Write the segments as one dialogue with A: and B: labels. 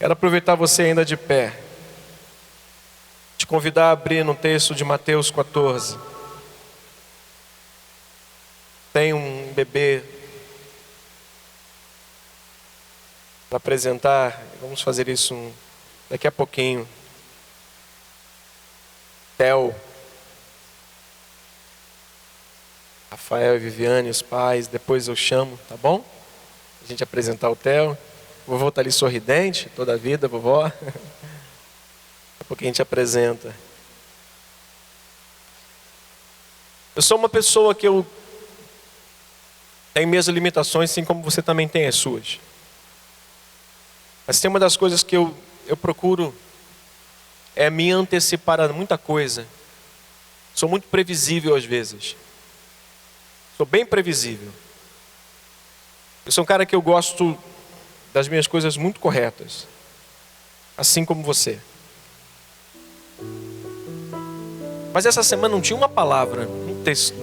A: Quero aproveitar você ainda de pé, te convidar a abrir no texto de Mateus 14. Tem um bebê para apresentar, vamos fazer isso daqui a pouquinho. Theo, Rafael e Viviane, os pais, depois eu chamo, tá bom? A gente apresentar o Theo. O vovô está ali sorridente, toda a vida, vovó. Daqui a pouco a gente apresenta. Eu sou uma pessoa que eu tenho minhas limitações, assim como você também tem as suas. Mas tem uma das coisas que eu procuro é me antecipar a muita coisa. Sou muito previsível às vezes. Sou bem previsível. Eu sou um cara que eu gosto das minhas coisas muito corretas. Assim como você. Mas essa semana não tinha uma palavra, um texto.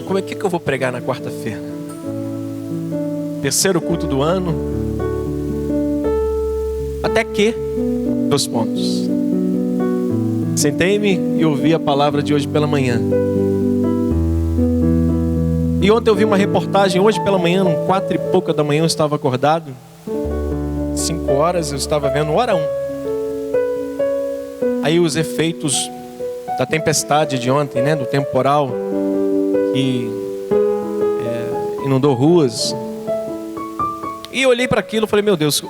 A: Como é que eu vou pregar na quarta-feira? Terceiro culto do ano. Até que, 2 pontos. Sentei-me e ouvi a palavra de hoje pela manhã. E ontem eu vi uma reportagem, hoje pela manhã, 4 e pouca da manhã eu estava acordado. 5 horas eu estava vendo, hora 1. Aí os efeitos da tempestade de ontem, né, do temporal, que inundou ruas. E eu olhei para aquilo e falei, meu Deus,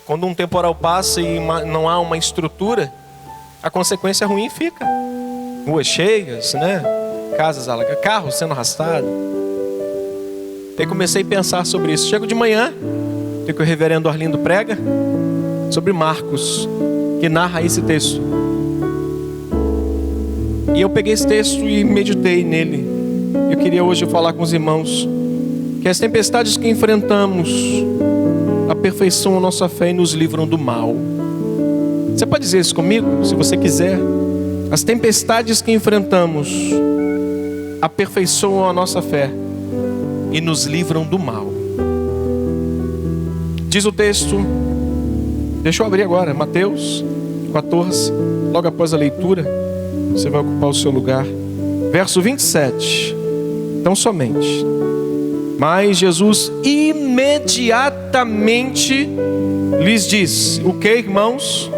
A: quando um temporal passa e não há uma estrutura, a consequência ruim fica. Ruas cheias, né? Casas alagadas, carros sendo arrastados. Aí comecei a pensar sobre isso. Chego de manhã, tem que o reverendo Arlindo prega sobre Marcos, que narra esse texto. E eu peguei esse texto e meditei nele. Eu queria hoje falar com os irmãos que as tempestades que enfrentamos aperfeiçoam a nossa fé e nos livram do mal. Você pode dizer isso comigo, se você quiser? As tempestades que enfrentamos aperfeiçoam a nossa fé e nos livram do mal. Diz o texto, deixa eu abrir agora, Mateus 14, logo após a leitura, você vai ocupar o seu lugar. Verso 27, então somente. Mas Jesus imediatamente lhes disse, o que, irmãos?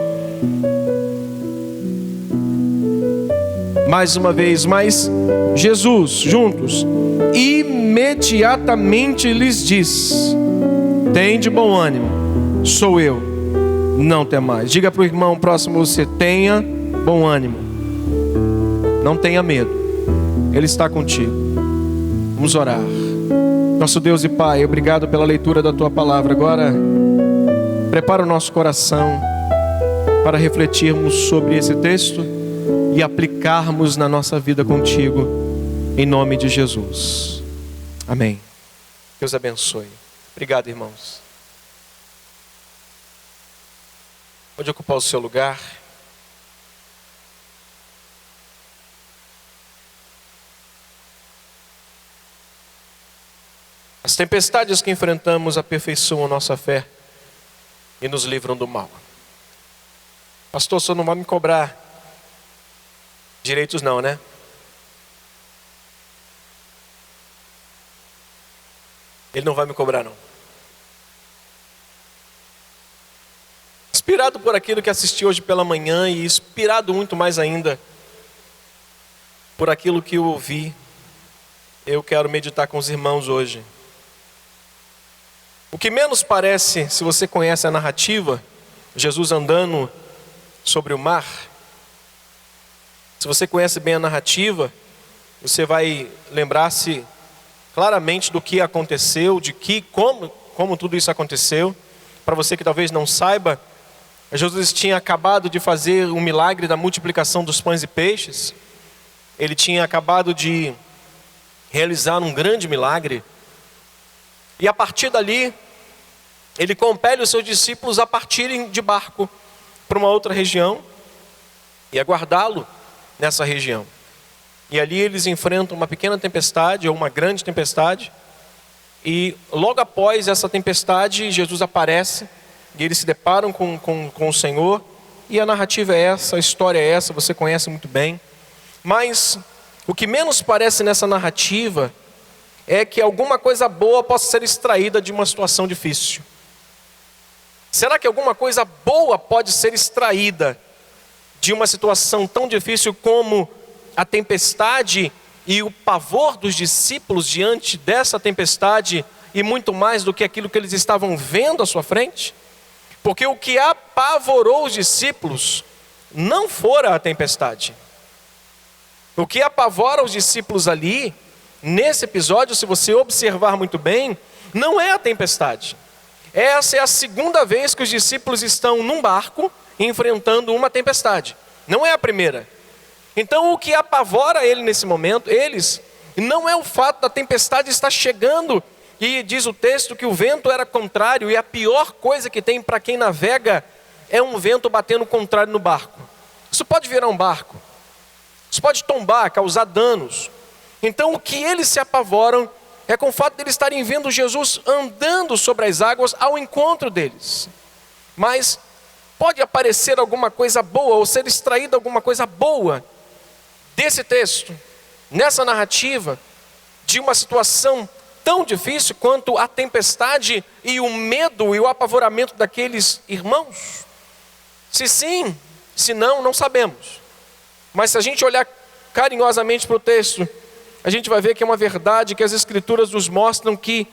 A: Mais uma vez, mas Jesus, juntos, imediatamente lhes diz, tende bom ânimo, sou eu, não temais. Diga para o irmão próximo você, tenha bom ânimo, não tenha medo, Ele está contigo. Vamos orar. Nosso Deus e Pai, obrigado pela leitura da Tua palavra. Agora, prepara o nosso coração para refletirmos sobre esse texto e aplicarmos na nossa vida contigo, em nome de Jesus. Amém. Deus abençoe. Obrigado, irmãos. Pode ocupar o seu lugar. As tempestades que enfrentamos aperfeiçoam a nossa fé e nos livram do mal. Pastor, o senhor não vai me cobrar direitos não, né? Ele não vai me cobrar não. Inspirado por aquilo que assisti hoje pela manhã e inspirado muito mais ainda por aquilo que eu ouvi, eu quero meditar com os irmãos hoje. O que menos parece, se você conhece a narrativa, Jesus andando sobre o mar. Se você conhece bem a narrativa, você vai lembrar-se claramente do que aconteceu, como tudo isso aconteceu. Para você que talvez não saiba, Jesus tinha acabado de fazer um milagre da multiplicação dos pães e peixes. Ele tinha acabado de realizar um grande milagre. E a partir dali, ele compele os seus discípulos a partirem de barco para uma outra região e aguardá-lo nessa região. E ali eles enfrentam uma pequena tempestade ou uma grande tempestade. E logo após essa tempestade, Jesus aparece e eles se deparam com o Senhor, e a narrativa é essa, a história é essa, você conhece muito bem. Mas o que menos parece nessa narrativa é que alguma coisa boa possa ser extraída de uma situação difícil. Será que alguma coisa boa pode ser extraída de uma situação tão difícil como a tempestade e o pavor dos discípulos diante dessa tempestade, e muito mais do que aquilo que eles estavam vendo à sua frente? Porque o que apavorou os discípulos não fora a tempestade. O que apavora os discípulos ali, nesse episódio, se você observar muito bem, não é a tempestade. Essa é a segunda vez que os discípulos estão num barco enfrentando uma tempestade. Não é a primeira. Então o que apavora eles, não é o fato da tempestade estar chegando, e diz o texto que o vento era contrário, e a pior coisa que tem para quem navega é um vento batendo contrário no barco. Isso pode virar um barco. Isso pode tombar, causar danos. Então o que eles se apavoram é com o fato de eles estarem vendo Jesus andando sobre as águas ao encontro deles. Mas pode aparecer alguma coisa boa, ou ser extraída alguma coisa boa desse texto, nessa narrativa, de uma situação tão difícil quanto a tempestade e o medo e o apavoramento daqueles irmãos? Se sim, se não, não sabemos. Mas se a gente olhar carinhosamente para o texto, a gente vai ver que é uma verdade que as Escrituras nos mostram, que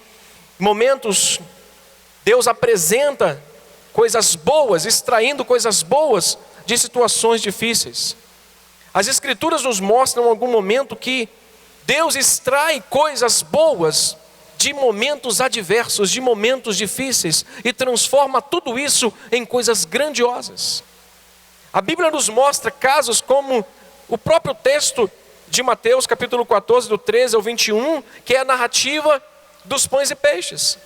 A: momentos Deus apresenta coisas boas, extraindo coisas boas de situações difíceis. As Escrituras nos mostram em algum momento que Deus extrai coisas boas de momentos adversos, de momentos difíceis, e transforma tudo isso em coisas grandiosas. A Bíblia nos mostra casos como o próprio texto de Mateus, capítulo 14, do 13 ao 21, que é a narrativa dos pães e peixes.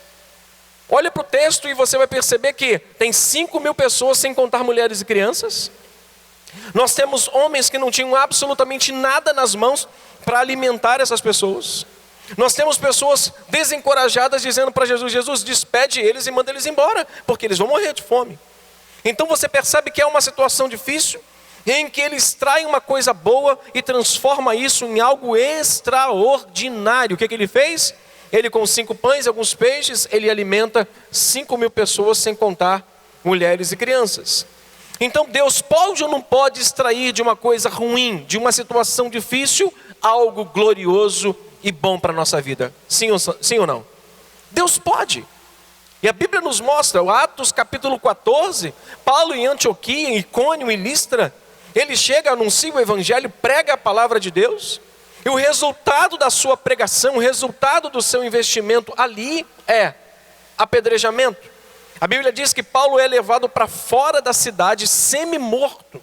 A: Olha para o texto e você vai perceber que tem 5.000 pessoas, sem contar mulheres e crianças. Nós temos homens que não tinham absolutamente nada nas mãos para alimentar essas pessoas. Nós temos pessoas desencorajadas dizendo para Jesus: Jesus, despede eles e manda eles embora, porque eles vão morrer de fome. Então você percebe que é uma situação difícil, em que ele extrai uma coisa boa e transforma isso em algo extraordinário. O que ele fez? Ele, com 5 pães e alguns peixes, ele alimenta 5.000 pessoas, sem contar mulheres e crianças. Então Deus pode ou não pode extrair de uma coisa ruim, de uma situação difícil, algo glorioso e bom para a nossa vida? Sim ou não? Deus pode. E a Bíblia nos mostra, o Atos capítulo 14, Paulo em Antioquia, em Icônio e Listra, ele chega, anuncia o Evangelho, prega a palavra de Deus, e o resultado da sua pregação, o resultado do seu investimento ali é apedrejamento. A Bíblia diz que Paulo é levado para fora da cidade semi-morto.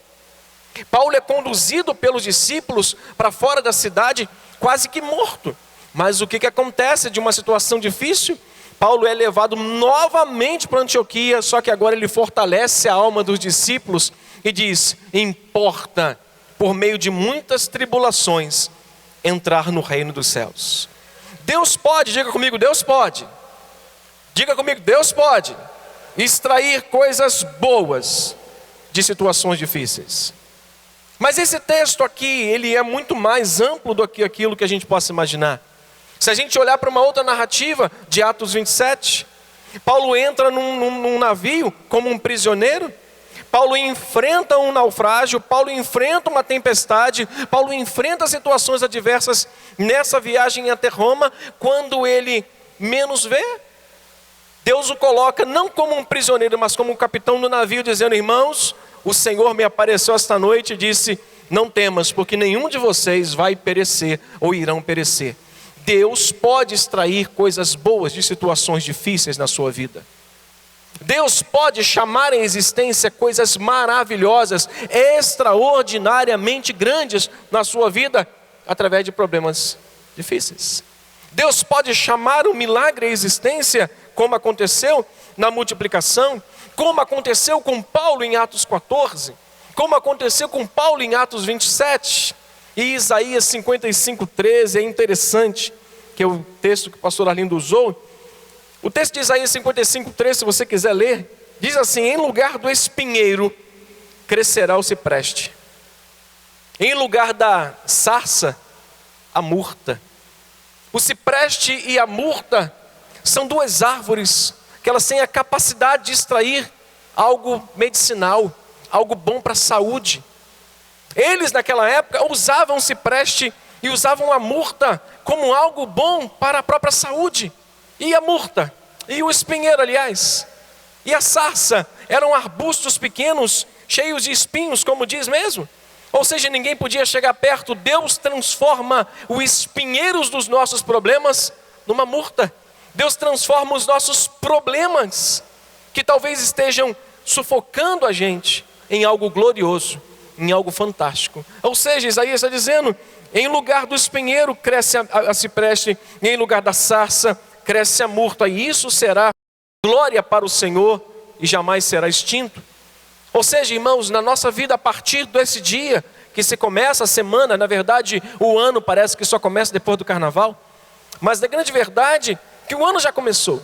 A: Paulo é conduzido pelos discípulos para fora da cidade quase que morto. Mas o que acontece de uma situação difícil? Paulo é levado novamente para Antioquia, só que agora ele fortalece a alma dos discípulos e diz: importa, por meio de muitas tribulações, entrar no reino dos céus. Deus pode, diga comigo, Deus pode. Diga comigo, Deus pode extrair coisas boas de situações difíceis. Mas esse texto aqui, ele é muito mais amplo do que aquilo que a gente possa imaginar. Se a gente olhar para uma outra narrativa de Atos 27, Paulo entra num navio como um prisioneiro, Paulo enfrenta um naufrágio, Paulo enfrenta uma tempestade, Paulo enfrenta situações adversas nessa viagem até Roma. Quando ele menos vê, Deus o coloca não como um prisioneiro, mas como um capitão do navio, dizendo: irmãos, o Senhor me apareceu esta noite e disse: não temas, porque nenhum de vocês vai perecer ou irão perecer. Deus pode extrair coisas boas de situações difíceis na sua vida. Deus pode chamar em existência coisas maravilhosas, extraordinariamente grandes na sua vida, através de problemas difíceis. Deus pode chamar um milagre à existência, como aconteceu na multiplicação, como aconteceu com Paulo em Atos 14, como aconteceu com Paulo em Atos 27, e Isaías 55:13, é interessante, que é o texto que o pastor Arlindo usou. O texto de Isaías 55:13, se você quiser ler, Diz assim: em lugar do espinheiro crescerá o cipreste, em lugar da sarça, a murta. O cipreste e a murta são duas árvores que elas têm a capacidade de extrair algo medicinal, algo bom para a saúde. Eles naquela época usavam o cipreste e usavam a murta como algo bom para a própria saúde. E a murta, e o espinheiro, aliás, e a sarça eram arbustos pequenos, cheios de espinhos, como diz mesmo. Ou seja, ninguém podia chegar perto. Deus transforma os espinheiros dos nossos problemas numa murta. Deus transforma os nossos problemas, que talvez estejam sufocando a gente, em algo glorioso, em algo fantástico. Ou seja, Isaías está dizendo: em lugar do espinheiro cresce a cipreste, e em lugar da sarça cresce a murta, e isso será glória para o Senhor e jamais será extinto. Ou seja, irmãos, na nossa vida, a partir desse dia que se começa a semana, na verdade o ano parece que só começa depois do carnaval, mas a grande verdade é que o ano já começou.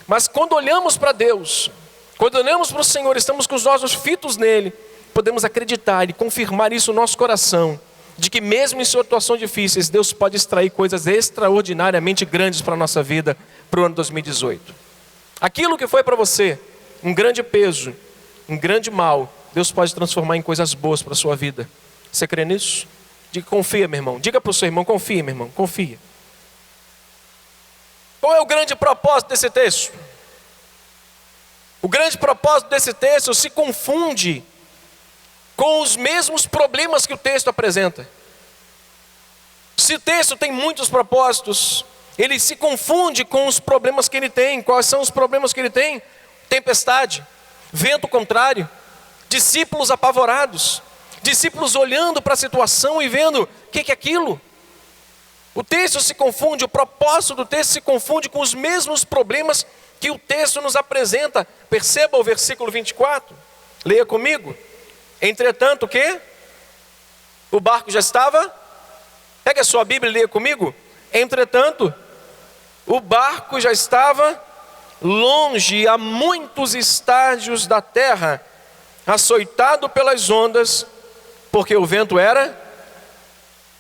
A: Mas quando olhamos para Deus, quando olhamos para o Senhor, estamos com os olhos fitos nele, podemos acreditar e confirmar isso no nosso coração, de que mesmo em situações difíceis, Deus pode extrair coisas extraordinariamente grandes para a nossa vida, para o ano 2018. Aquilo que foi para você um grande peso, um grande mal, Deus pode transformar em coisas boas para a sua vida. Você crê nisso? Diga: confia, meu irmão. Diga para o seu irmão: confia, meu irmão, confia. Qual é o grande propósito desse texto? O grande propósito desse texto se confunde com os mesmos problemas que o texto apresenta. Se o texto tem muitos propósitos, ele se confunde com os problemas que ele tem. Quais são os problemas que ele tem? Tempestade, vento contrário, discípulos apavorados, discípulos olhando para a situação e vendo: o que é aquilo? O texto se confunde, o propósito do texto se confunde com os mesmos problemas que o texto nos apresenta. Perceba o versículo 24, leia comigo. Entretanto, o quê? O barco já estava? Pega a sua Bíblia e leia comigo. Entretanto, o barco já estava longe, a muitos estádios da terra, açoitado pelas ondas, porque o vento era.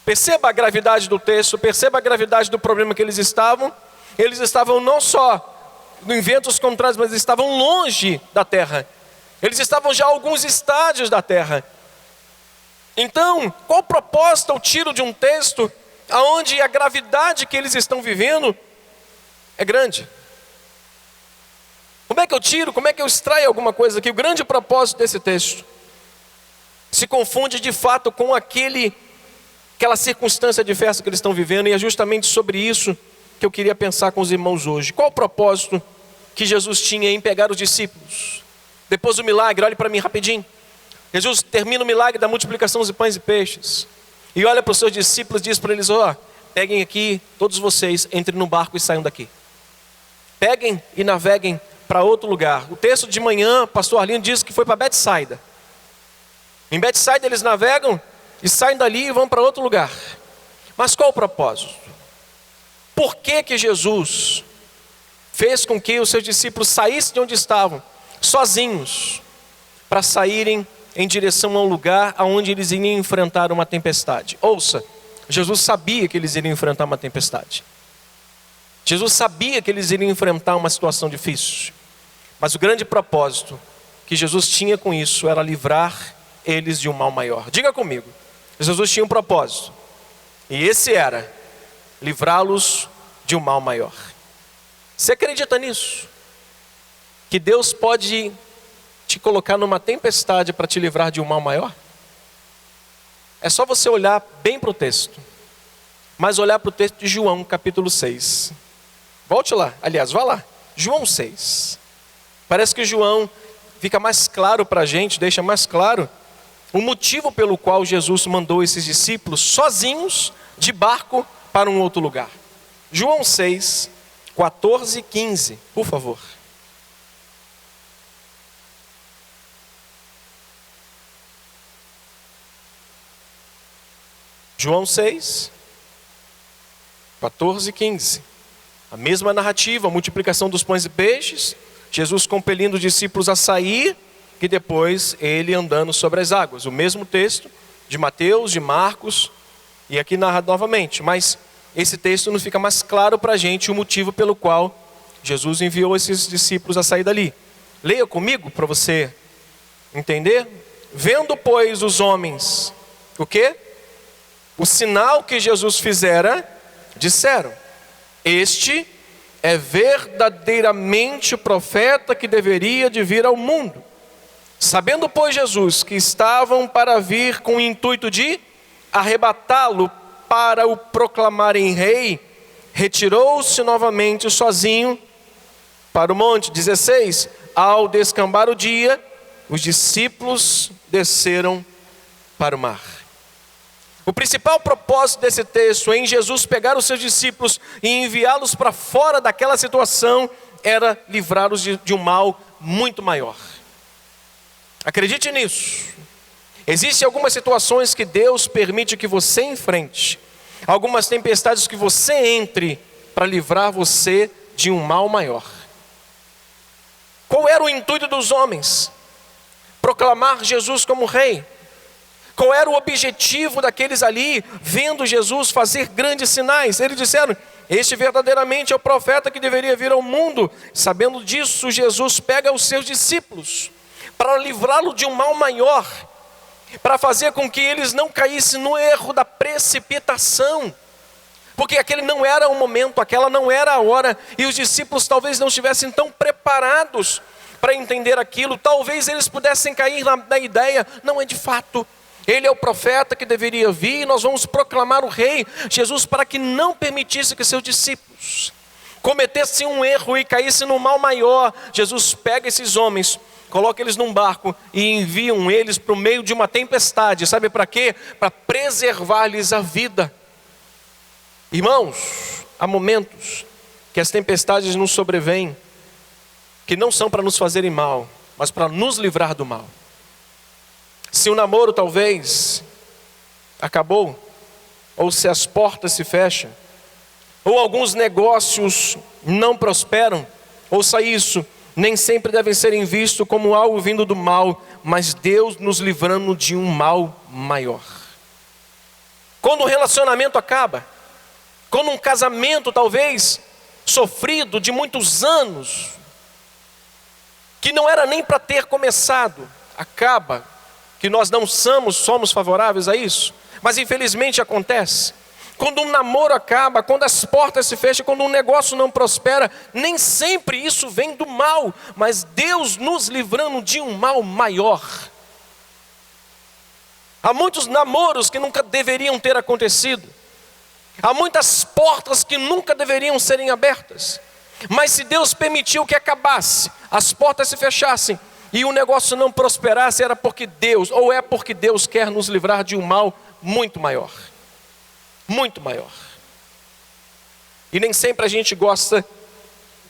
A: Perceba a gravidade do texto, perceba a gravidade do problema que eles estavam. Eles estavam não só em ventos contrários, mas eles estavam longe da terra. Eles estavam já a alguns estádios da terra. Então, qual propósito eu tiro de um texto onde a gravidade que eles estão vivendo é grande? Como é que eu tiro, como é que eu extraio alguma coisa aqui? O grande propósito desse texto se confunde de fato com aquela circunstância adversa que eles estão vivendo, e é justamente sobre isso que eu queria pensar com os irmãos hoje. Qual o propósito que Jesus tinha em pegar os discípulos? Depois do milagre, olhe para mim rapidinho. Jesus termina o milagre da multiplicação de pães e peixes, e olha para os seus discípulos e diz para eles: peguem aqui, todos vocês, entrem no barco e saiam daqui. Peguem e naveguem para outro lugar. O texto de manhã, pastor Arlindo diz que foi para Betsaida. Em Betsaida eles navegam e saem dali e vão para outro lugar. Mas qual o propósito? Por que que Jesus fez com que os seus discípulos saíssem de onde estavam, sozinhos, para saírem em direção a um lugar onde eles iriam enfrentar uma tempestade? Ouça, Jesus sabia que eles iriam enfrentar uma tempestade. Jesus sabia que eles iriam enfrentar uma situação difícil. Mas o grande propósito que Jesus tinha com isso era livrar eles de um mal maior. Diga comigo: Jesus tinha um propósito, e esse era livrá-los de um mal maior. Você acredita nisso? Que Deus pode te colocar numa tempestade para te livrar de um mal maior? É só você olhar bem para o texto, mas olhar para o texto de João capítulo 6. Volte lá, aliás, vá lá, João 6. Parece que João fica mais claro para a gente, deixa mais claro o motivo pelo qual Jesus mandou esses discípulos sozinhos de barco para um outro lugar. João 6, 14 e 15, por favor. João 6, 14 e 15. A mesma narrativa, a multiplicação dos pães e peixes. Jesus compelindo os discípulos a sair, e depois ele andando sobre as águas. O mesmo texto de Mateus, de Marcos, e aqui narrado novamente. Mas esse texto não fica mais claro para a gente o motivo pelo qual Jesus enviou esses discípulos a sair dali. Leia comigo para você entender. Vendo, pois, os homens, o quê? O sinal que Jesus fizera, disseram: este é verdadeiramente o profeta que deveria de vir ao mundo. Sabendo, pois, Jesus que estavam para vir com o intuito de arrebatá-lo para o proclamarem rei, retirou-se novamente sozinho para o monte. 16. Ao descambar o dia, os discípulos desceram para o mar. O principal propósito desse texto em Jesus pegar os seus discípulos e enviá-los para fora daquela situação era livrá-los de um mal muito maior. Acredite nisso. Existem algumas situações que Deus permite que você enfrente, algumas tempestades que você entre para livrar você de um mal maior. Qual era o intuito dos homens? Proclamar Jesus como rei. Qual era o objetivo daqueles ali, vendo Jesus fazer grandes sinais? Eles disseram: este verdadeiramente é o profeta que deveria vir ao mundo. Sabendo disso, Jesus pega os seus discípulos para livrá-lo de um mal maior, para fazer com que eles não caíssem no erro da precipitação, porque aquele não era o momento, aquela não era a hora, e os discípulos talvez não estivessem tão preparados para entender aquilo. Talvez eles pudessem cair na ideia: não é de fato, ele é o profeta que deveria vir, nós vamos proclamar o rei. Jesus, para que não permitisse que seus discípulos cometessem um erro e caíssem no mal maior, Jesus pega esses homens, coloca eles num barco e enviam eles para o meio de uma tempestade. Sabe para quê? Para preservar-lhes a vida. Irmãos, há momentos que as tempestades nos sobrevêm, que não são para nos fazerem mal, mas para nos livrar do mal. Se o namoro talvez acabou, ou se as portas se fecham, ou alguns negócios não prosperam, ouça isso: nem sempre devem serem vistos como algo vindo do mal, mas Deus nos livrando de um mal maior. Quando um relacionamento acaba, quando um casamento talvez sofrido de muitos anos, que não era nem para ter começado, acaba, que nós não somos favoráveis a isso, mas infelizmente acontece. Quando um namoro acaba, quando as portas se fecham, quando um negócio não prospera, nem sempre isso vem do mal, mas Deus nos livrando de um mal maior. Há muitos namoros que nunca deveriam ter acontecido, há muitas portas que nunca deveriam serem abertas, mas se Deus permitiu que acabasse, as portas se fechassem e o negócio não prosperasse, era porque Deus, ou é porque Deus quer nos livrar de um mal muito maior. Muito maior. E nem sempre a gente gosta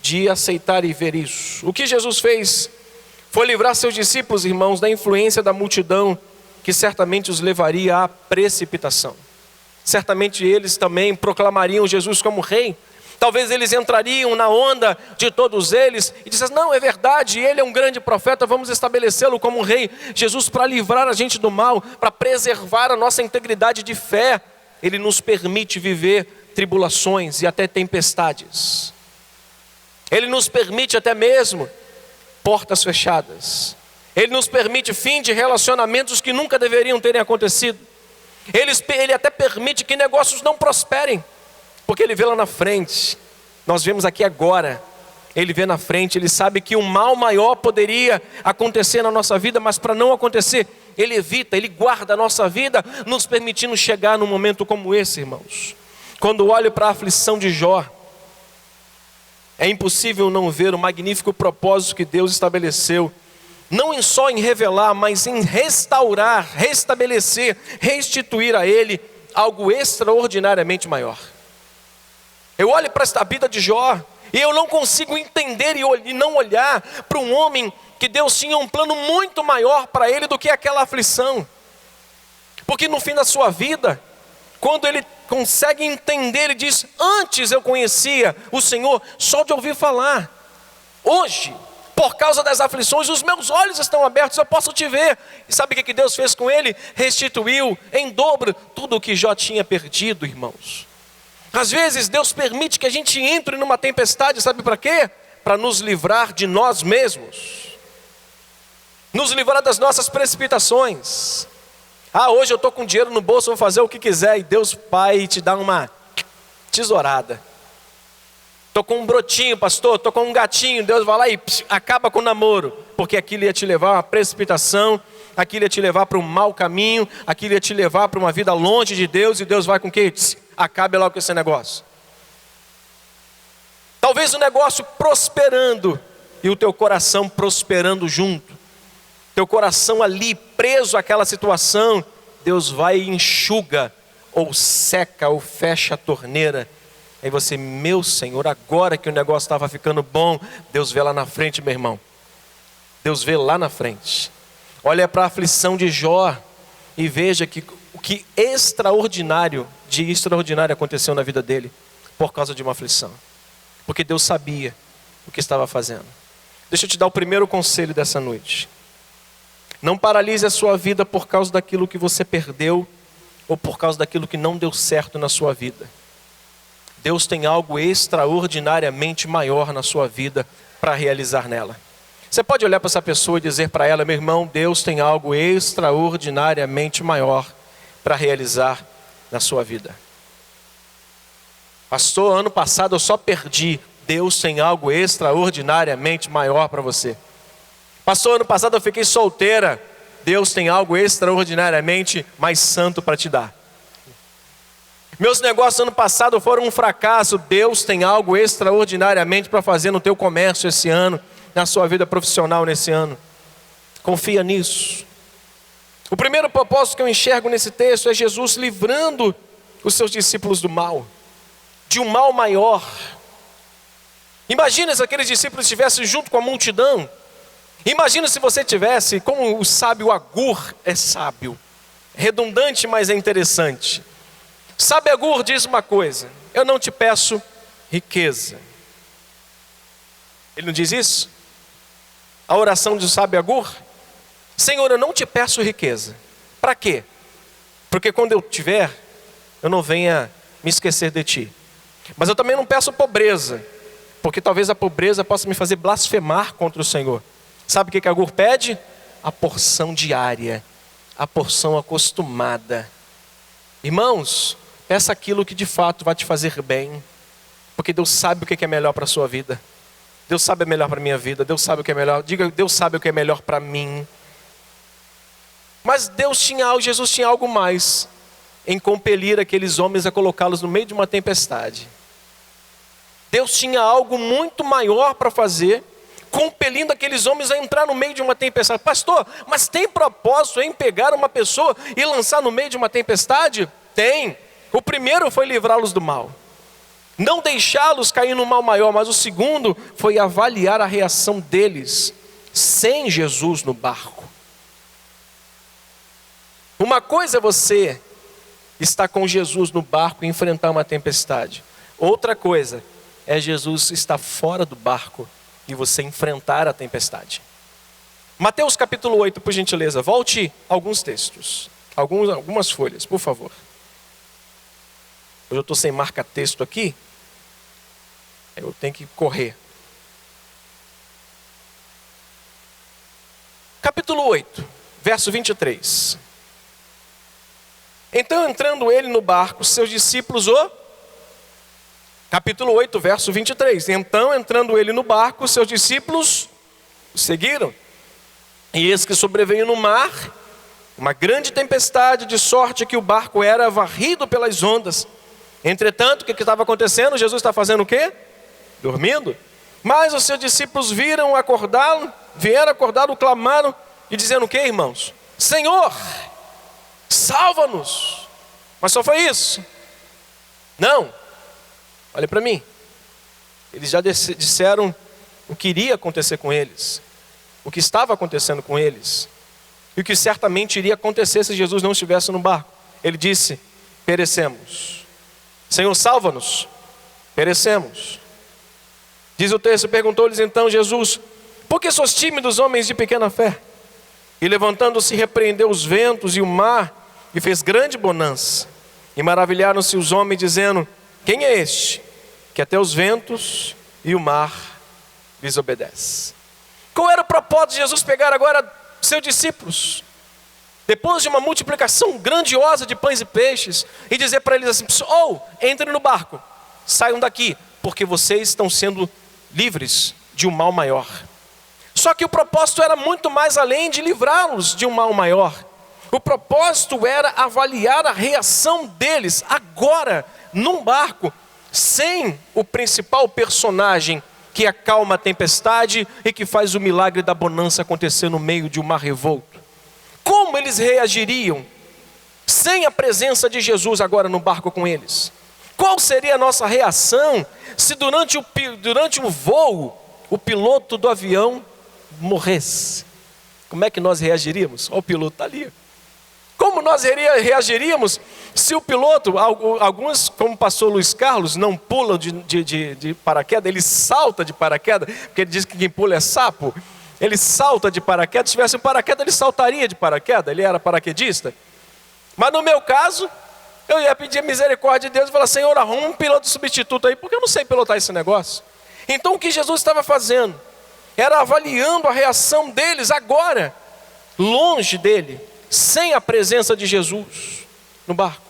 A: de aceitar e ver isso. O que Jesus fez foi livrar seus discípulos, irmãos, da influência da multidão, que certamente os levaria à precipitação. Certamente eles também proclamariam Jesus como rei. Talvez eles entrariam na onda de todos eles e dissessem: não, é verdade, ele é um grande profeta, vamos estabelecê-lo como rei. Jesus, para livrar a gente do mal, para preservar a nossa integridade de fé, ele nos permite viver tribulações e até tempestades. Ele nos permite até mesmo portas fechadas. Ele nos permite fim de relacionamentos que nunca deveriam terem acontecido. Ele até permite que negócios não prosperem, porque ele vê lá na frente. Nós vemos aqui agora, ele vê na frente, ele sabe que um mal maior poderia acontecer na nossa vida, mas para não acontecer, ele evita, ele guarda a nossa vida, nos permitindo chegar num momento como esse, irmãos. Quando olho para a aflição de Jó, é impossível não ver o magnífico propósito que Deus estabeleceu, não só em revelar, mas em restaurar, restabelecer, restituir a ele algo extraordinariamente maior. Eu olho para esta vida de Jó e eu não consigo entender e não olhar para um homem que Deus tinha um plano muito maior para ele do que aquela aflição. Porque no fim da sua vida, quando ele consegue entender, ele diz: antes eu conhecia o Senhor só de ouvir falar. Hoje, Por causa das aflições, os meus olhos estão abertos, eu posso te ver. E sabe o que Deus fez com ele? Restituiu em dobro tudo o que Jó tinha perdido, irmãos. Às vezes Deus permite que a gente entre numa tempestade, sabe para quê? Para nos livrar de nós mesmos. Nos livrar das nossas precipitações. Hoje eu estou com dinheiro no bolso, vou fazer o que quiser. E Deus Pai te dá uma tesourada. Estou com um brotinho, pastor, estou com um gatinho. Deus vai lá e acaba com o namoro. Porque aquilo ia te levar a uma precipitação, aquilo ia te levar para um mau caminho, aquilo ia te levar para uma vida longe de Deus. E Deus vai com o quê? Acabe logo com esse negócio. Talvez o negócio prosperando e o teu coração prosperando junto. Teu coração ali preso àquela situação, Deus vai e enxuga, ou seca, ou fecha a torneira. Aí você, meu Senhor, agora que o negócio estava ficando bom, Deus vê lá na frente, meu irmão. Deus vê lá na frente. Olha para a aflição de Jó e veja que o que extraordinário aconteceu na vida dele por causa de uma aflição. Porque Deus sabia o que estava fazendo. Deixa eu te dar o primeiro conselho dessa noite. Não paralise a sua vida por causa daquilo que você perdeu ou por causa daquilo que não deu certo na sua vida. Deus tem algo extraordinariamente maior na sua vida para realizar nela. Você pode olhar para essa pessoa e dizer para ela, meu irmão, Deus tem algo extraordinariamente maior para realizar na sua vida. Pastor, ano passado eu só perdi. Deus tem algo extraordinariamente maior para você. Pastor, ano passado eu fiquei solteira. Deus tem algo extraordinariamente mais santo para te dar. Meus negócios ano passado foram um fracasso. Deus tem algo extraordinariamente para fazer no teu comércio esse ano, na sua vida profissional nesse ano. Confia nisso. O primeiro propósito que eu enxergo nesse texto é Jesus livrando os seus discípulos do mal, de um mal maior. Imagina se aqueles discípulos estivessem junto com a multidão. Imagina se você tivesse, como o sábio Agur é sábio, redundante, mas é interessante. Sábio Agur diz uma coisa: eu não te peço riqueza. Ele não diz isso? A oração do sábio Agur: Senhor, eu não te peço riqueza. Para quê? Porque quando eu tiver, eu não venha me esquecer de ti. Mas eu também não peço pobreza, porque talvez a pobreza possa me fazer blasfemar contra o Senhor. Sabe o que Agur pede? A porção diária, a porção acostumada. Irmãos, peça aquilo que de fato vai te fazer bem, porque Deus sabe o que é melhor para a sua vida. Deus sabe o que é melhor para a minha vida. Deus sabe o que é melhor. Diga, Deus sabe o que é melhor para mim. Mas Jesus tinha algo mais em compelir aqueles homens a colocá-los no meio de uma tempestade. Deus tinha algo muito maior para fazer, compelindo aqueles homens a entrar no meio de uma tempestade. Pastor, mas tem propósito em pegar uma pessoa e lançar no meio de uma tempestade? Tem. O primeiro foi livrá-los do mal, não deixá-los cair no mal maior. Mas o segundo foi avaliar a reação deles sem Jesus no barco. Uma coisa é você estar com Jesus no barco e enfrentar uma tempestade. Outra coisa é Jesus estar fora do barco e você enfrentar a tempestade. Mateus capítulo 8, por gentileza, volte alguns textos, algumas folhas, por favor. Hoje eu estou sem marca-texto aqui, eu tenho que correr. Capítulo 8, verso 23. Então, entrando ele no barco, seus discípulos Capítulo 8, verso 23. Então, entrando ele no barco, seus discípulos o seguiram. E eis que sobreveio no mar uma grande tempestade, de sorte que o barco era varrido pelas ondas. Entretanto, o que estava acontecendo? Jesus está fazendo o quê? Dormindo. Mas os seus discípulos vieram acordá-lo, clamaram e dizendo o quê, irmãos? Senhor, salva-nos. Mas só foi isso? Não. Olha para mim. Eles já disseram o que iria acontecer com eles, o que estava acontecendo com eles, e o que certamente iria acontecer se Jesus não estivesse no barco. Ele disse: perecemos. Senhor, salva-nos. Perecemos. Diz o texto: perguntou-lhes então Jesus: Por que sois tímidos, homens de pequena fé? E levantando-se, repreendeu os ventos e o mar, e fez grande bonança. E maravilharam-se os homens, dizendo: quem é este, que até os ventos e o mar lhes obedece? Qual era o propósito de Jesus pegar agora seus discípulos, depois de uma multiplicação grandiosa de pães e peixes, e dizer para eles assim: entrem no barco, saiam daqui, porque vocês estão sendo livres de um mal maior. Só que o propósito era muito mais além de livrá-los de um mal maior. O propósito era avaliar a reação deles agora, num barco, sem o principal personagem que acalma a tempestade e que faz o milagre da bonança acontecer no meio de um mar revolto. Como eles reagiriam sem a presença de Jesus agora no barco com eles? Qual seria a nossa reação se durante o voo o piloto do avião morresse? Como é que nós reagiríamos? O piloto está ali. Como nós reagiríamos se o piloto, alguns, como o pastor Luiz Carlos, não pulam de paraquedas, ele salta de paraquedas, porque ele diz que quem pula é sapo. Ele salta de paraquedas. Se tivesse um paraquedas, ele saltaria de paraquedas, ele era paraquedista. Mas no meu caso, eu ia pedir misericórdia de Deus e falar: Senhor, arruma um piloto substituto aí, porque eu não sei pilotar esse negócio. Então o que Jesus estava fazendo era avaliando a reação deles agora, longe dele, sem a presença de Jesus no barco.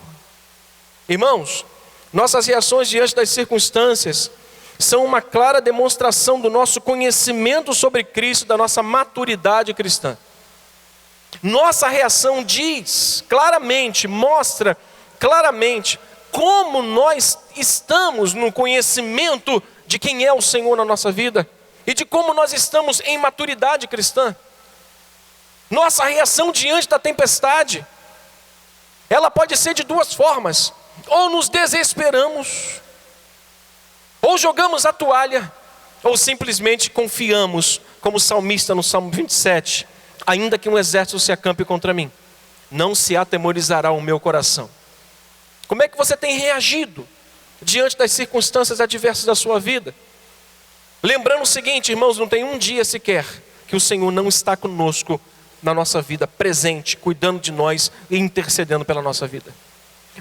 A: Irmãos, nossas reações diante das circunstâncias são uma clara demonstração do nosso conhecimento sobre Cristo, da nossa maturidade cristã. Nossa reação diz claramente, mostra claramente como nós estamos no conhecimento de quem é o Senhor na nossa vida e de como nós estamos em maturidade cristã. Nossa reação diante da tempestade, ela pode ser de duas formas: ou nos desesperamos, ou jogamos a toalha, ou simplesmente confiamos, como o salmista no Salmo 27, ainda que um exército se acampe contra mim, não se atemorizará o meu coração. Como é que você tem reagido diante das circunstâncias adversas da sua vida? Lembrando o seguinte, irmãos, não tem um dia sequer que o Senhor não está conosco na nossa vida, presente, cuidando de nós e intercedendo pela nossa vida.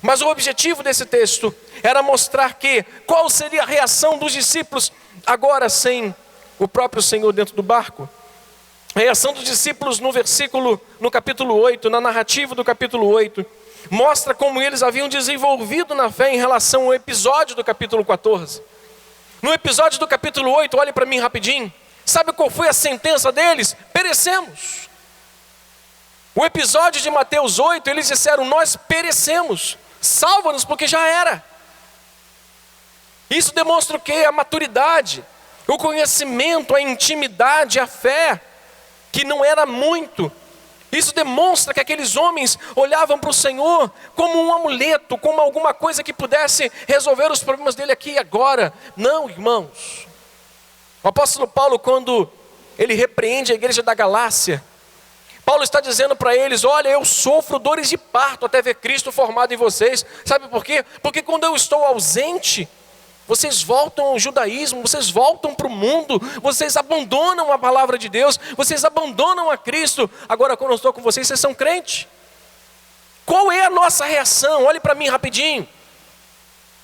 A: Mas o objetivo desse texto era mostrar qual seria a reação dos discípulos agora sem o próprio Senhor dentro do barco. A reação dos discípulos no capítulo 8, na narrativa do capítulo 8, mostra como eles haviam desenvolvido na fé em relação ao episódio do capítulo 14. No episódio do capítulo 8, olhe para mim rapidinho, sabe qual foi a sentença deles? Perecemos. O episódio de Mateus 8, eles disseram: nós perecemos, salva-nos porque já era. Isso demonstra o quê? A maturidade, o conhecimento, a intimidade, a fé, que não era muito. Isso demonstra que aqueles homens olhavam para o Senhor como um amuleto, como alguma coisa que pudesse resolver os problemas dele aqui e agora. Não, irmãos. O apóstolo Paulo, quando ele repreende a igreja da Galácia, Paulo está dizendo para eles: olha, eu sofro dores de parto até ver Cristo formado em vocês. Sabe por quê? Porque quando eu estou ausente, vocês voltam ao judaísmo, vocês voltam para o mundo, vocês abandonam a palavra de Deus, vocês abandonam a Cristo. Agora quando eu estou com vocês, vocês são crentes. Qual é a nossa reação? Olhe para mim rapidinho.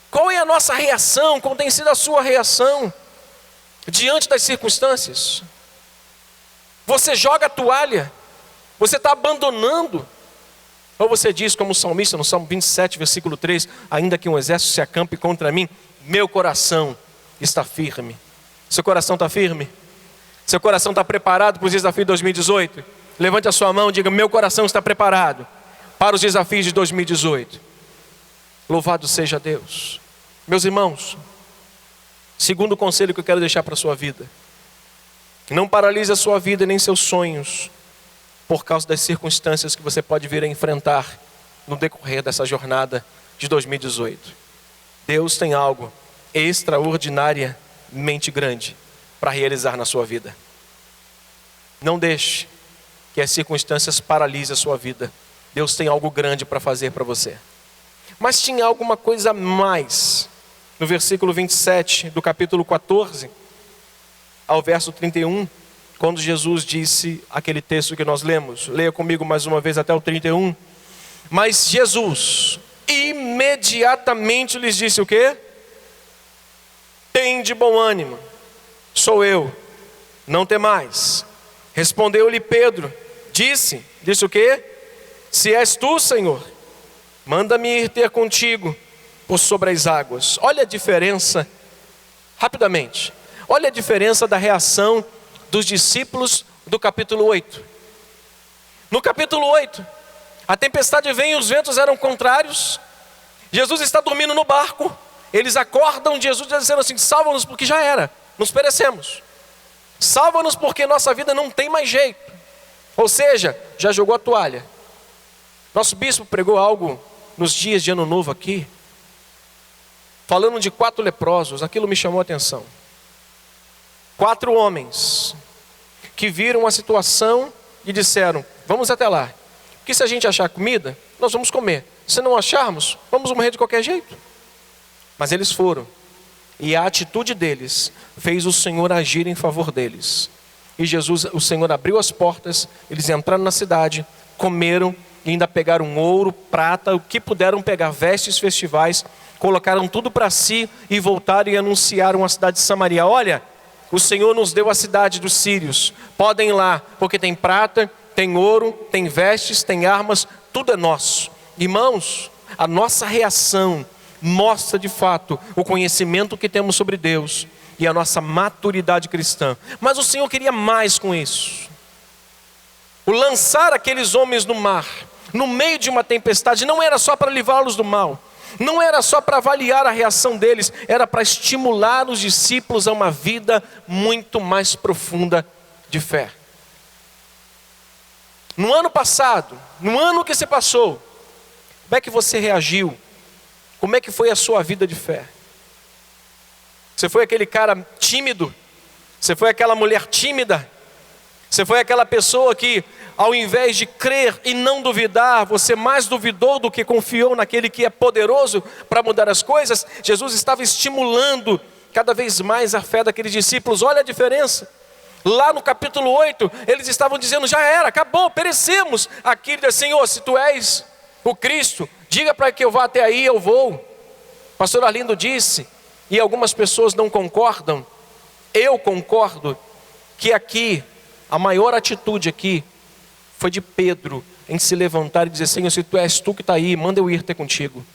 A: Qual é a nossa reação? Qual tem sido a sua reação diante das circunstâncias? Você joga a toalha? Você está abandonando? Ou você diz como o salmista no Salmo 27, versículo 3: ainda que um exército se acampe contra mim, meu coração está firme. Seu coração está firme? Seu coração está preparado para os desafios de 2018? Levante a sua mão e diga: meu coração está preparado para os desafios de 2018. Louvado seja Deus. Meus irmãos, segundo conselho que eu quero deixar para a sua vida: não paralise a sua vida nem seus sonhos por causa das circunstâncias que você pode vir a enfrentar no decorrer dessa jornada de 2018. Deus tem algo extraordinariamente grande para realizar na sua vida. Não deixe que as circunstâncias paralisem a sua vida. Deus tem algo grande para fazer para você. Mas tinha alguma coisa a mais. No versículo 27 do capítulo 14 ao verso 31, quando Jesus disse aquele texto que nós lemos. Leia comigo mais uma vez até o 31. Mas Jesus imediatamente lhes disse o quê? Tende bom ânimo, sou eu, não temais. Respondeu-lhe Pedro, disse o quê? Se és tu, Senhor, manda-me ir ter contigo por sobre as águas. Olha a diferença, rapidamente, olha a diferença da reação dos discípulos do capítulo 8. No capítulo 8, a tempestade vem e os ventos eram contrários. Jesus está dormindo no barco. Eles acordam Jesus dizendo assim: salva-nos porque já era, nos perecemos. Salva-nos porque nossa vida não tem mais jeito. Ou seja, já jogou a toalha. Nosso bispo pregou algo nos dias de Ano Novo aqui, falando de 4 leprosos. Aquilo me chamou a atenção. 4 homens que viram a situação e disseram: vamos até lá, porque se a gente achar comida, nós vamos comer. Se não acharmos, vamos morrer de qualquer jeito. Mas eles foram, e a atitude deles fez o Senhor agir em favor deles. E o Senhor abriu as portas, eles entraram na cidade, comeram, e ainda pegaram ouro, prata, o que puderam pegar, vestes festivais, colocaram tudo para si e voltaram e anunciaram a cidade de Samaria: olha, o Senhor nos deu a cidade dos sírios, podem ir lá, porque tem prata, tem ouro, tem vestes, tem armas, tudo é nosso. Irmãos, a nossa reação mostra de fato o conhecimento que temos sobre Deus e a nossa maturidade cristã. Mas o Senhor queria mais com isso. O lançar aqueles homens no mar, no meio de uma tempestade, não era só para livrá-los do mal, não era só para avaliar a reação deles, era para estimular os discípulos a uma vida muito mais profunda de fé. No ano passado, no ano que se passou, como é que você reagiu? Como é que foi a sua vida de fé? Você foi aquele cara tímido? Você foi aquela mulher tímida? Você foi aquela pessoa que, ao invés de crer e não duvidar, você mais duvidou do que confiou naquele que é poderoso para mudar as coisas? Jesus estava estimulando cada vez mais a fé daqueles discípulos. Olha a diferença. Lá no capítulo 8, eles estavam dizendo: já era, acabou, perecemos. Aqui ele diz: Senhor, se tu és o Cristo, diga para que eu vá até aí, eu vou. Pastor Arlindo disse, e algumas pessoas não concordam, eu concordo, que aqui, a maior atitude aqui, foi de Pedro, em se levantar e dizer: Senhor, se tu és tu que está aí, manda eu ir ter contigo.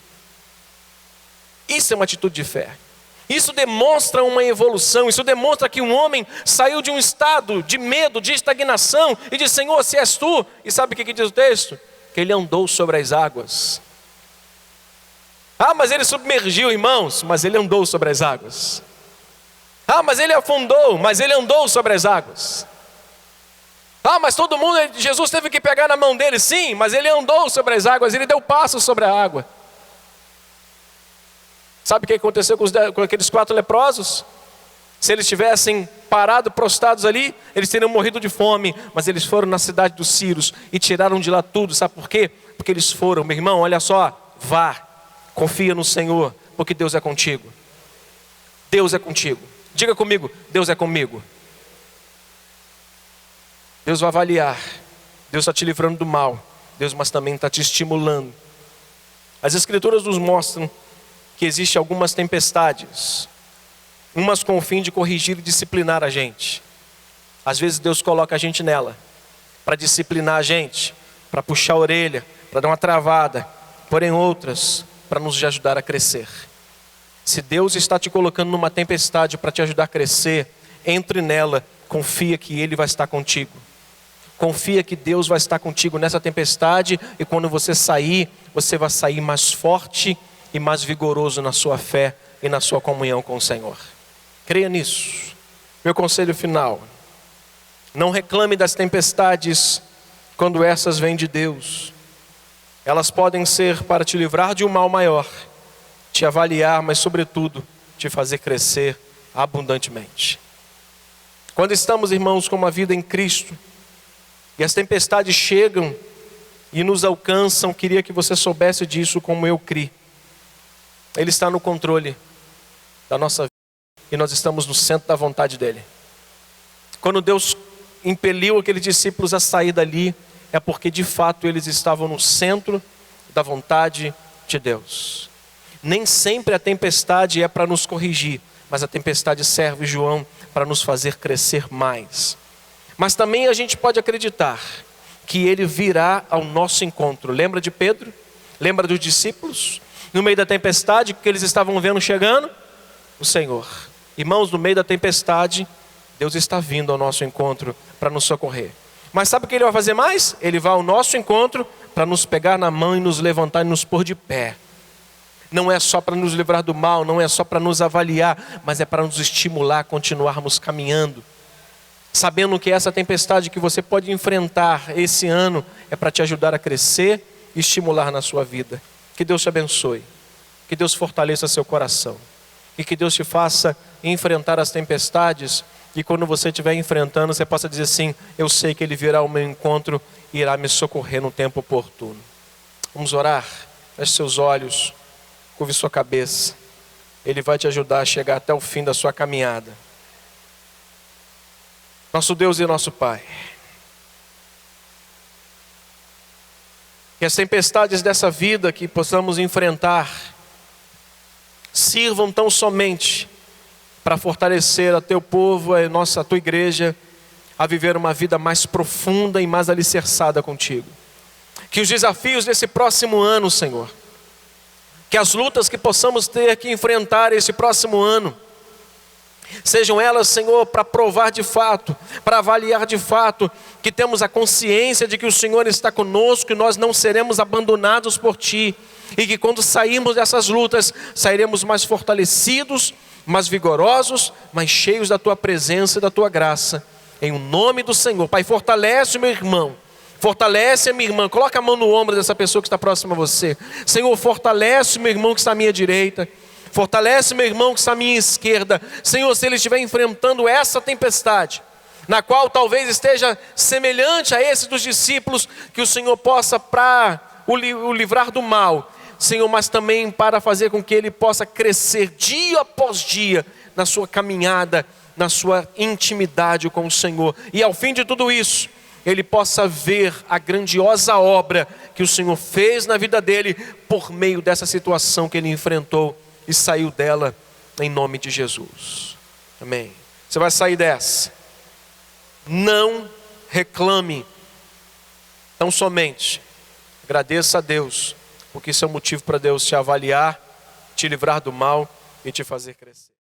A: Isso é uma atitude de fé. Isso demonstra uma evolução, isso demonstra que um homem saiu de um estado de medo, de estagnação, e diz: Senhor, se és tu, e sabe o que diz o texto? Que ele andou sobre as águas. Ah, mas ele submergiu, irmãos, mas ele andou sobre as águas. Ah, mas ele afundou, mas ele andou sobre as águas. Ah, mas todo mundo, Jesus teve que pegar na mão dele, sim, mas ele andou sobre as águas, ele deu passo sobre a água. Sabe o que aconteceu com aqueles 4 leprosos? Se eles tivessem parado, prostrados ali, eles teriam morrido de fome. Mas eles foram na cidade dos sírios e tiraram de lá tudo. Sabe por quê? Porque eles foram: meu irmão, olha só, vá, confia no Senhor, porque Deus é contigo. Deus é contigo. Diga comigo: Deus é comigo. Deus vai avaliar. Deus está te livrando do mal. Deus, mas também está te estimulando. As Escrituras nos mostram que existem algumas tempestades, umas com o fim de corrigir e disciplinar a gente. Às vezes Deus coloca a gente nela para disciplinar a gente, para puxar a orelha, para dar uma travada. Porém outras para nos ajudar a crescer. Se Deus está te colocando numa tempestade para te ajudar a crescer, entre nela, confia que Ele vai estar contigo. Confia que Deus vai estar contigo nessa tempestade, e quando você sair, você vai sair mais forte e mais vigoroso na sua fé e na sua comunhão com o Senhor. Creia nisso. Meu conselho final: não reclame das tempestades quando essas vêm de Deus. Elas podem ser para te livrar de um mal maior, te avaliar, mas sobretudo te fazer crescer abundantemente. Quando estamos, irmãos, com uma vida em Cristo, e as tempestades chegam e nos alcançam, queria que você soubesse disso como eu criei. Ele está no controle da nossa vida e nós estamos no centro da vontade dEle. Quando Deus impeliu aqueles discípulos a sair dali é porque de fato eles estavam no centro da vontade de Deus. Nem sempre a tempestade é para nos corrigir, mas a tempestade serve, João, para nos fazer crescer mais. Mas também a gente pode acreditar que Ele virá ao nosso encontro. Lembra de Pedro? Lembra dos discípulos? No meio da tempestade, o que eles estavam vendo chegando? O Senhor. Irmãos, no meio da tempestade, Deus está vindo ao nosso encontro para nos socorrer. Mas sabe o que Ele vai fazer mais? Ele vai ao nosso encontro para nos pegar na mão e nos levantar e nos pôr de pé. Não é só para nos livrar do mal, não é só para nos avaliar, mas é para nos estimular a continuarmos caminhando. Sabendo que essa tempestade que você pode enfrentar esse ano é para te ajudar a crescer e estimular na sua vida. Que Deus te abençoe, que Deus fortaleça seu coração e que Deus te faça enfrentar as tempestades e quando você estiver enfrentando você possa dizer assim: eu sei que Ele virá ao meu encontro e irá me socorrer no tempo oportuno. Vamos orar? Feche seus olhos, curve sua cabeça. Ele vai te ajudar a chegar até o fim da sua caminhada. Nosso Deus e nosso Pai, que as tempestades dessa vida que possamos enfrentar sirvam tão somente para fortalecer a Teu povo, a Tua igreja, a viver uma vida mais profunda e mais alicerçada contigo. Que os desafios desse próximo ano, Senhor, que as lutas que possamos ter que enfrentar esse próximo ano, sejam elas, Senhor, para provar de fato, para avaliar de fato, que temos a consciência de que o Senhor está conosco e nós não seremos abandonados por Ti. E que quando sairmos dessas lutas, sairemos mais fortalecidos, mais vigorosos, mais cheios da Tua presença e da Tua graça. Em o nome do Senhor. Pai, fortalece o meu irmão. Fortalece a minha irmã. Coloca a mão no ombro dessa pessoa que está próxima a você. Senhor, fortalece o meu irmão que está à minha direita. Fortalece meu irmão que está à minha esquerda. Senhor, se ele estiver enfrentando essa tempestade, na qual talvez esteja semelhante a esse dos discípulos, que o Senhor possa para o livrar do mal, Senhor, mas também para fazer com que ele possa crescer dia após dia na sua caminhada, na sua intimidade com o Senhor. E ao fim de tudo isso, ele possa ver a grandiosa obra que o Senhor fez na vida dele por meio dessa situação que ele enfrentou e saiu dela em nome de Jesus. Amém. Você vai sair dessa. Não reclame. Tão somente agradeça a Deus, porque isso é um motivo para Deus te avaliar, te livrar do mal e te fazer crescer.